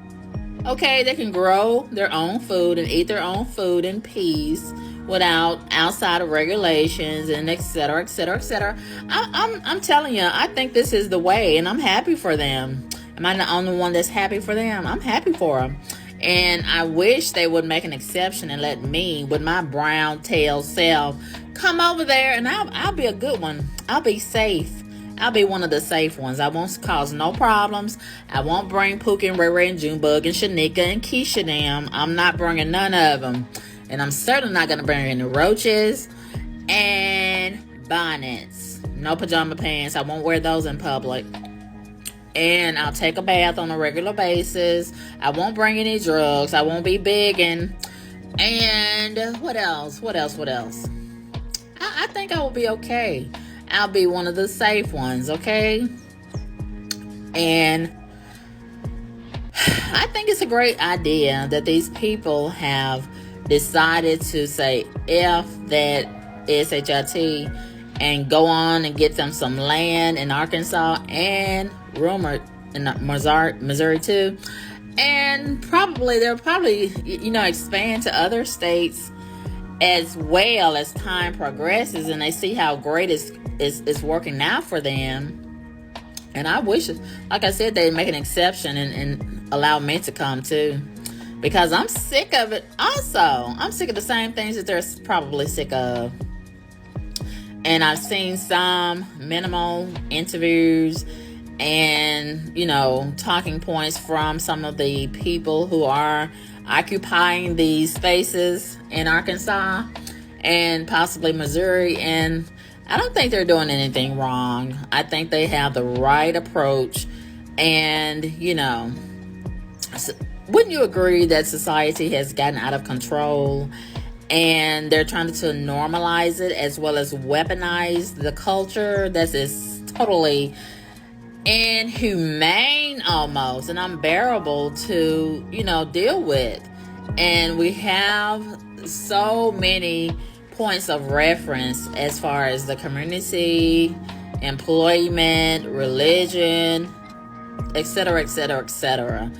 Okay, they can grow their own food and eat their own food in peace without outside of regulations and etc., etc., etc. I'm telling you, I think this is the way, and I'm happy for them. Am I the only one that's happy for them? I'm happy for them. And I wish they would make an exception and let me, with my brown tail self, come over there, and I'll be a good one. I'll be safe. I'll be one of the safe ones. I won't cause no problems. I won't bring Pookie and Ray Ray and Junebug and Shanika and Keisha them. I'm not bringing none of them. And I'm certainly not going to bring any roaches and bonnets. No pajama pants. I won't wear those in public. And I'll take a bath on a regular basis. I won't bring any drugs. I won't be big and what else? I think I will be okay. I'll be one of the safe ones, okay? And I think it's a great idea that these people have decided to say F that SHIT and go on and get them some land in Arkansas and rumored in Missouri too. And they'll probably expand to other states as well as time progresses and they see how great it's working now for them. And I wish, like I said, they'd make an exception and allow me to come too. Because I'm sick of it also. I'm sick of the same things that they're probably sick of. And I've seen some minimal interviews and, talking points from some of the people who are occupying these spaces in Arkansas and possibly Missouri. And I don't think they're doing anything wrong. I think they have the right approach. And, wouldn't you agree that society has gotten out of control and they're trying to normalize it as well as weaponize the culture that is totally inhumane almost and unbearable to, deal with? And we have so many points of reference as far as the community, employment, religion, etc., etc., etc.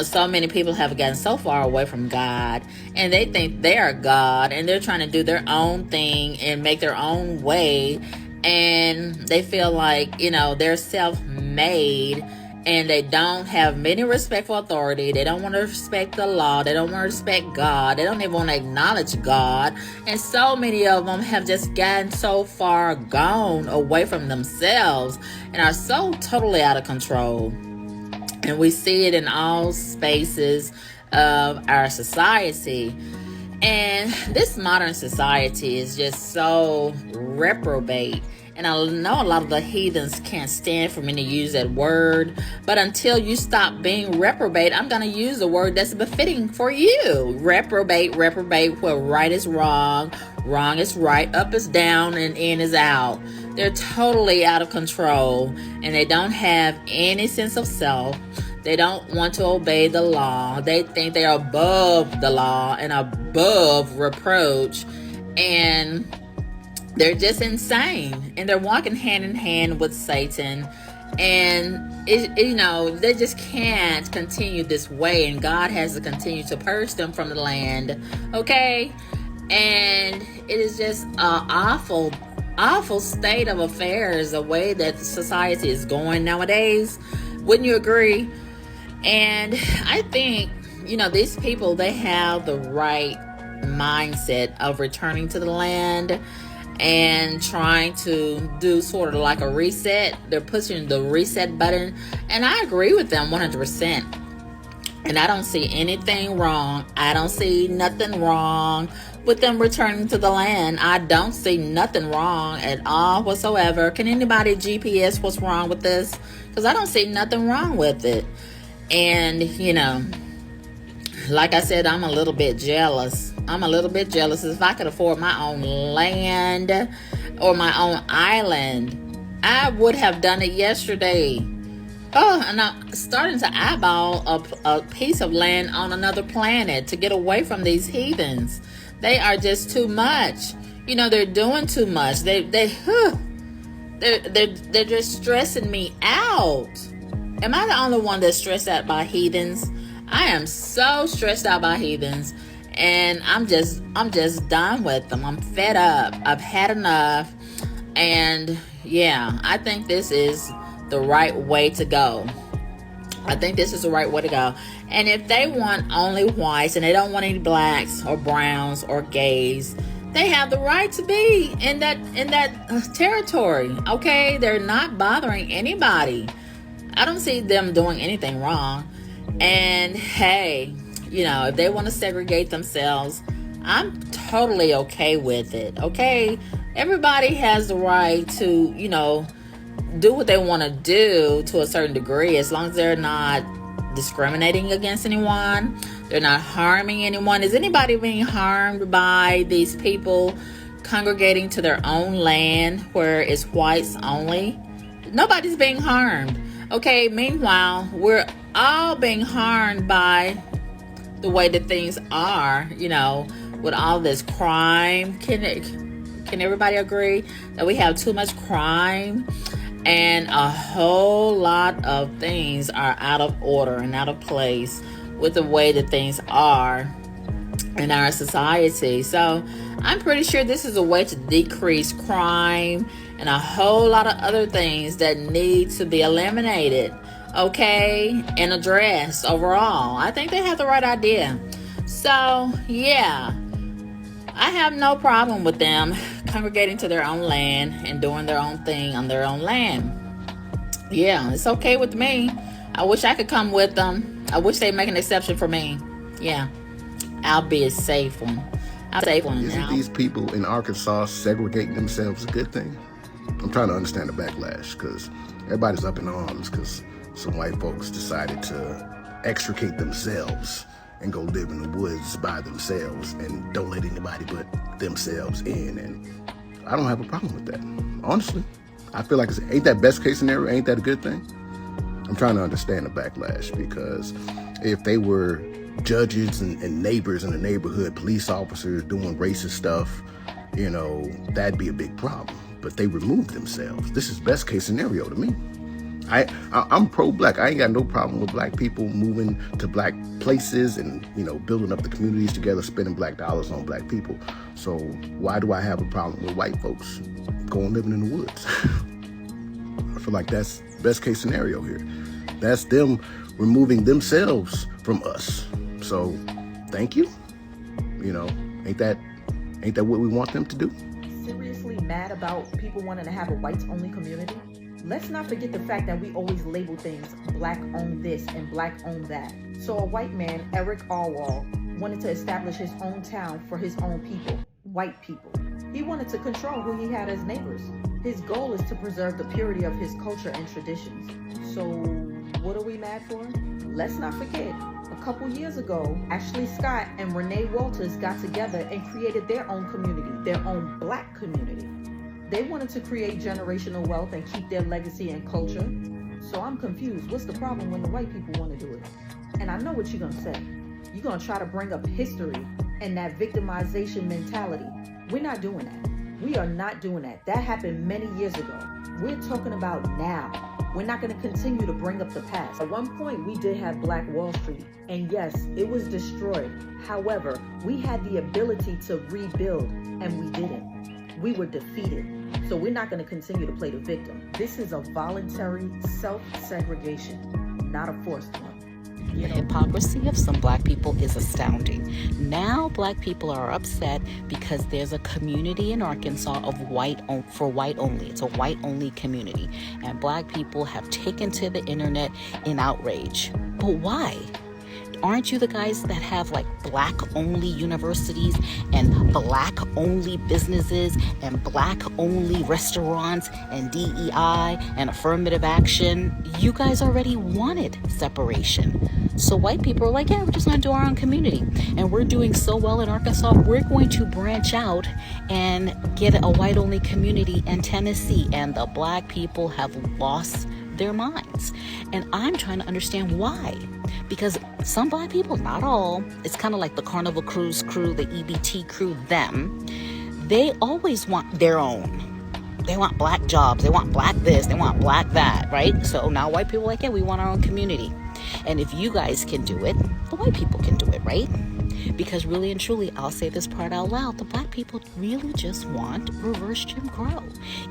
So many people have gotten so far away from God and they think they are God and they're trying to do their own thing and make their own way. And they feel like, they're self-made and they don't have any respect for authority. They don't want to respect the law. They don't want to respect God. They don't even want to acknowledge God. And so many of them have just gotten so far gone away from themselves and are so totally out of control. And we see it in all spaces of our society. And this modern society is just so reprobate. And I know a lot of the heathens can't stand for me to use that word. But until you stop being reprobate, I'm going to use a word that's befitting for you. Reprobate, where right is wrong, wrong is right, up is down, and in is out. They're totally out of control. And they don't have any sense of self. They don't want to obey the law. They think they're above the law and above reproach. And they're just insane. And they're walking hand in hand with Satan. And, they just can't continue this way. And God has to continue to purge them from the land. Okay? And it is just an awful state of affairs, the way that society is going nowadays. Wouldn't you agree? And I think, these people, they have the right mindset of returning to the land and trying to do sort of like a reset. They're pushing the reset button. And I agree with them 100%. And I don't see anything wrong. I don't see nothing wrong with them returning to the land. I don't see nothing wrong at all whatsoever. Can anybody GPS what's wrong with this? Because I don't see nothing wrong with it. And, like I said, I'm a little bit jealous. If I could afford my own land or my own island, I would have done it yesterday. Oh, and I'm starting to eyeball a piece of land on another planet to get away from these heathens. They are just too much. You know, they're doing too much. They're just stressing me out. Am I the only one that's stressed out by heathens? I am so stressed out by heathens, and I'm just done with them. I'm fed up. I've had enough. And yeah, I think this is the right way to go. I think this is the right way to go. And if they want only whites and they don't want any blacks or browns or gays, they have the right to be in that territory. Okay, they're not bothering anybody. I don't see them doing anything wrong. And hey, you know, if they want to segregate themselves, I'm totally okay with it. Okay, everybody has the right to, you know, do what they want to do to a certain degree, as long as they're not discriminating against anyone, they're not harming anyone. Is anybody being harmed by these people congregating to their own land where it's whites only? Nobody's being harmed. Okay, meanwhile, we're all being harmed by the way that things are, you know, with all this crime. Can everybody agree that we have too much crime? And a whole lot of things are out of order and out of place with the way that things are in our society. So I'm pretty sure this is a way to decrease crime and a whole lot of other things that need to be eliminated, okay, and addressed overall. I think they have the right idea. So yeah, I have no problem with them congregating to their own land and doing their own thing on their own land. Yeah, it's okay with me. I wish I could come with them. I wish they'd make an exception for me. Yeah, I'll be a safe one. I'm a safe one now. Isn't these people in Arkansas segregating themselves a good thing? I'm trying to understand the backlash, because everybody's up in arms because some white folks decided to extricate themselves and go live in the woods by themselves and don't let anybody but themselves in. And I don't have a problem with that. Honestly, I feel like ain't that best case scenario? Ain't that a good thing? I'm trying to understand the backlash, because if they were judges and neighbors in the neighborhood, police officers doing racist stuff, you know, that'd be a big problem. But they removed themselves. This is best case scenario to me. I'm pro-black. I ain't got no problem with black people moving to black places and, you know, building up the communities together, spending black dollars on black people. So why do I have a problem with white folks going living in the woods? I feel like that's best case scenario here. That's them removing themselves from us. So thank you. You know, ain't that what we want them to do? Seriously mad about people wanting to have a whites-only community? Let's not forget the fact that we always label things black own this and black own that. So a white man, Eric Arwal, wanted to establish his own town for his own people, white people. He wanted to control who he had as neighbors. His goal is to preserve the purity of his culture and traditions. So what are we mad for? Let's not forget, a couple years ago, Ashley Scott and Renee Walters got together and created their own community, their own black community. They wanted to create generational wealth and keep their legacy and culture. So I'm confused. What's the problem when the white people want to do it? And I know what you're going to say. You're going to try to bring up history and that victimization mentality. We're not doing that. We are not doing that. That happened many years ago. We're talking about now. We're not going to continue to bring up the past. At one point, we did have Black Wall Street. And yes, it was destroyed. However, we had the ability to rebuild, and we didn't. We were defeated. So we're not going to continue to play the victim. This is a voluntary self-segregation, not a forced one. The hypocrisy of some black people is astounding. Now black people are upset because there's a community in Arkansas of for white only. It's a white only community. And black people have taken to the internet in outrage. But why? Aren't you the guys that have like black only universities and black only businesses and black only restaurants and DEI and affirmative action? You guys already wanted separation. So white people are like, yeah, we're just going to do our own community. And we're doing so well in Arkansas, we're going to branch out and get a white-only community in Tennessee. And the black people have lost their minds. And I'm trying to understand why. Because some black people, not all, it's kind of like the Carnival Cruise crew, the EBT crew, them, they always want their own. They want black jobs, they want black this, they want black that, right? So now white people are like, yeah, we want our own community. And if you guys can do it, the white people can do it, right? Because really and truly, I'll say this part out loud, the black people really just want reverse Jim Crow.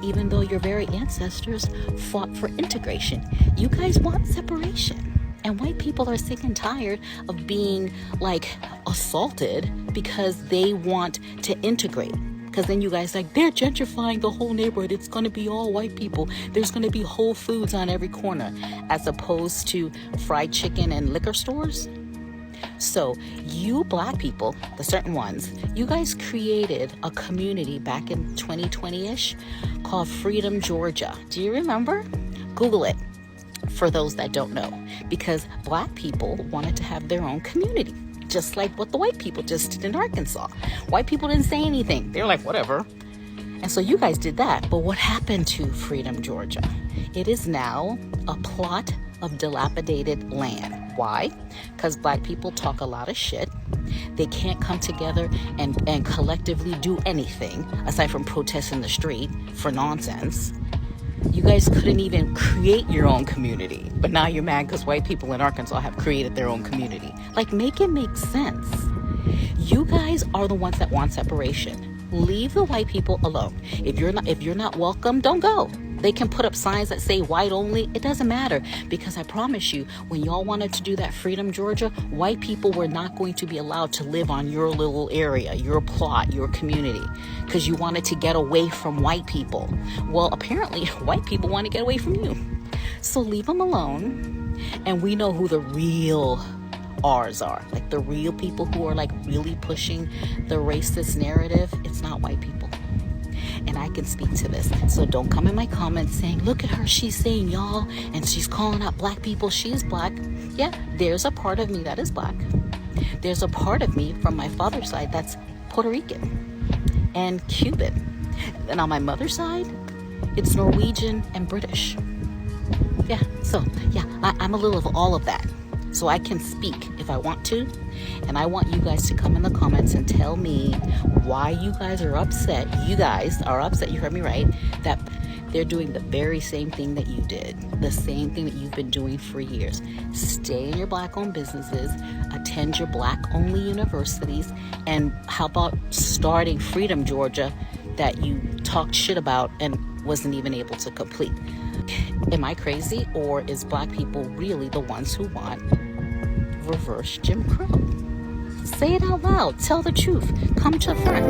Even though your very ancestors fought for integration, you guys want separation. And white people are sick and tired of being like assaulted because they want to integrate. Because then you guys like, they're gentrifying the whole neighborhood. It's going to be all white people. There's going to be Whole Foods on every corner as opposed to fried chicken and liquor stores. So you black people, the certain ones, you guys created a community back in 2020-ish called Freedom, Georgia. Do you remember? Google it for those that don't know. Because black people wanted to have their own community. Just like what the white people just did in Arkansas. White people didn't say anything. They were like, whatever. And so you guys did that. But what happened to Freedom, Georgia? It is now a plot of dilapidated land. Why? Because black people talk a lot of shit. They can't come together and collectively do anything aside from protest in the street for nonsense. You guys couldn't even create your own community. But now you're mad because white people in Arkansas have created their own community. Like, make it make sense. You guys are the ones that want separation. Leave the white people alone. If you're not welcome, don't go. They can put up signs that say white only. It doesn't matter, because I promise you, when y'all wanted to do that Freedom, Georgia, white people were not going to be allowed to live on your little area, your plot, your community, because you wanted to get away from white people. Well, apparently, white people want to get away from you. So leave them alone, and we know who the real R's are. Like the real people who are like really pushing the racist narrative. It's not white people. And I can speak to this. So don't come in my comments saying, look at her, she's saying y'all, and she's calling out black people. She is black. Yeah, there's a part of me that is black. There's a part of me from my father's side that's Puerto Rican and Cuban. And on my mother's side, it's Norwegian and British. Yeah, so yeah, I'm a little of all of that. So I can speak if I want to. And I want you guys to come in the comments and tell me why you guys are upset. You guys are upset, you heard me right, that they're doing the very same thing that you did. The same thing that you've been doing for years. Stay in your black-owned businesses, attend your black-only universities, and how about starting Freedom, Georgia, that you talked shit about and wasn't even able to complete. Am I crazy, or is black people really the ones who want reverse Jim Crow? Say it out loud. Tell the truth. Come to the front.